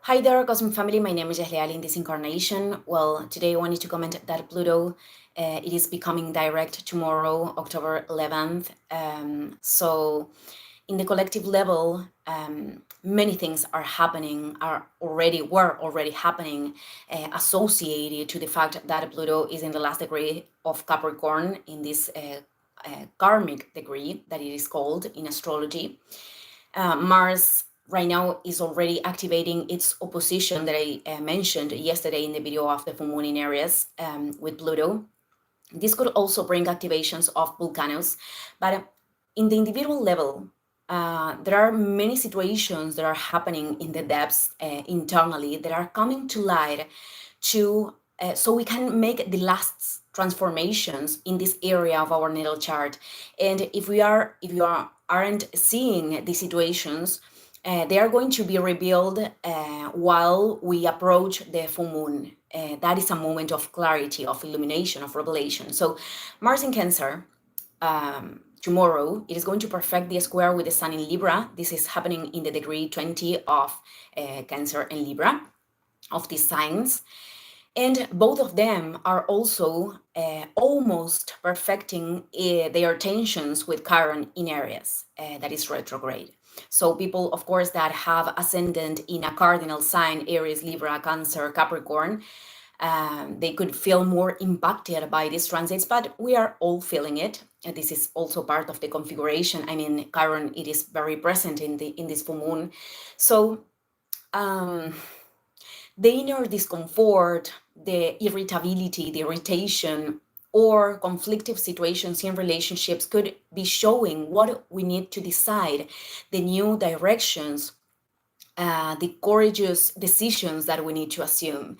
Hi there, Cosmic Family. My name is Leal in this incarnation. Well, today I wanted to comment that Pluto, it is becoming direct tomorrow, October 11th. So in the collective level, many things are happening, were already happening, associated to the fact that Pluto is in the last degree of Capricorn in this karmic degree that it is called in astrology. Mars right now is already activating its opposition that I mentioned yesterday in the video of the full moon in Aries with Pluto. This could also bring activations of volcanoes, but in the individual level, there are many situations that are happening in the depths internally that are coming to light to so we can make the last transformations in this area of our natal chart. And if you aren't seeing the situations, they are going to be revealed while we approach the full moon. That is a moment of clarity, of illumination, of revelation. So Mars in Cancer, tomorrow, it is going to perfect the square with the Sun in Libra. This is happening in the degree 20 of Cancer and Libra, of these signs. And both of them are also almost perfecting their tensions with Chiron in Aries, that is retrograde. So people, of course, that have ascendant in a cardinal sign, Aries, Libra, Cancer, Capricorn, they could feel more impacted by these transits, but we are all feeling it. And this is also part of the configuration. I mean, Chiron, it is very present in this full moon. So the inner discomfort, the irritability, the irritation, or conflictive situations in relationships could be showing what we need to decide, the new directions, the courageous decisions that we need to assume.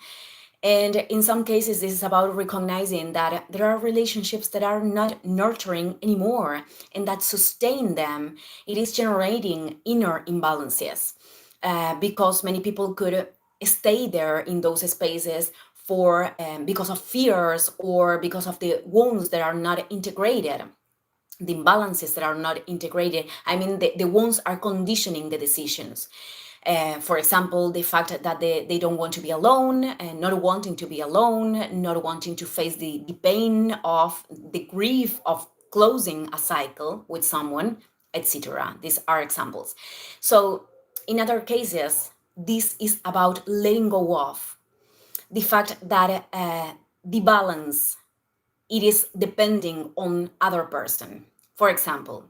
And in some cases, this is about recognizing that there are relationships that are not nurturing anymore and that sustain them. It is generating inner imbalances because many people could stay there in those spaces for because of fears or because of the wounds that are not integrated, the imbalances that are not integrated. I mean, the wounds are conditioning the decisions. For example, the fact that they don't want to be alone, and not wanting to be alone, not wanting to face the pain of the grief of closing a cycle with someone, etc. These are examples. So in other cases, this is about letting go of the fact that the balance, it is depending on other person. For example,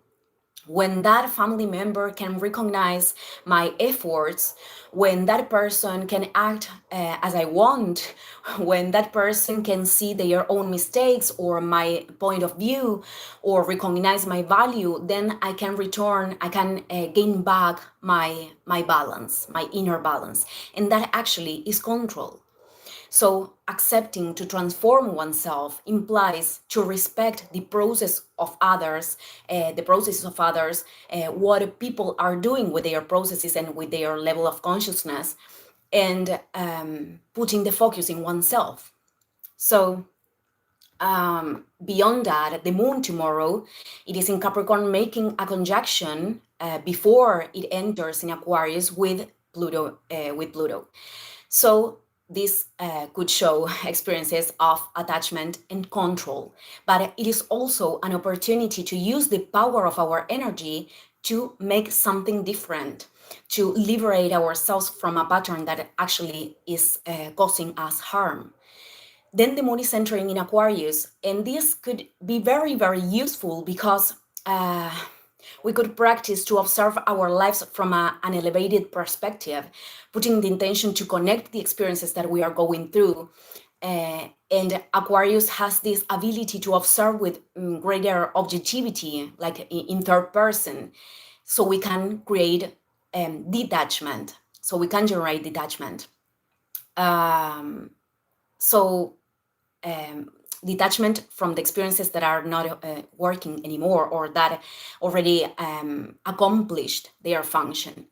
when that family member can recognize my efforts, when that person can act as I want, when that person can see their own mistakes or my point of view or recognize my value, then I can return, I can gain back my balance, my inner balance. And that actually is control. So accepting to transform oneself implies to respect the process of others, what people are doing with their processes and with their level of consciousness, and putting the focus in oneself. So beyond that, the moon tomorrow, it is in Capricorn, making a conjunction before it enters in Aquarius with Pluto. So this could show experiences of attachment and control, but it is also an opportunity to use the power of our energy to make something different, to liberate ourselves from a pattern that actually is causing us harm. Then the moon is entering in Aquarius, and this could be very, very useful because we could practice to observe our lives from an elevated perspective, putting the intention to connect the experiences that we are going through. And Aquarius has this ability to observe with greater objectivity, like in third person, so we can create detachment, so we can generate detachment. Detachment from the experiences that are not working anymore or that already accomplished their function.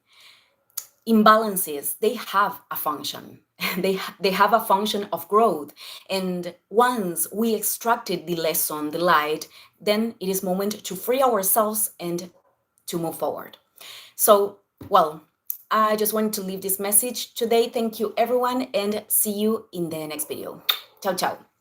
Imbalances, they have a function. they have a function of growth. And once we extracted the lesson, the light, then it is moment to free ourselves and to move forward. So, well, I just wanted to leave this message today. Thank you, everyone, and see you in the next video. Ciao, ciao.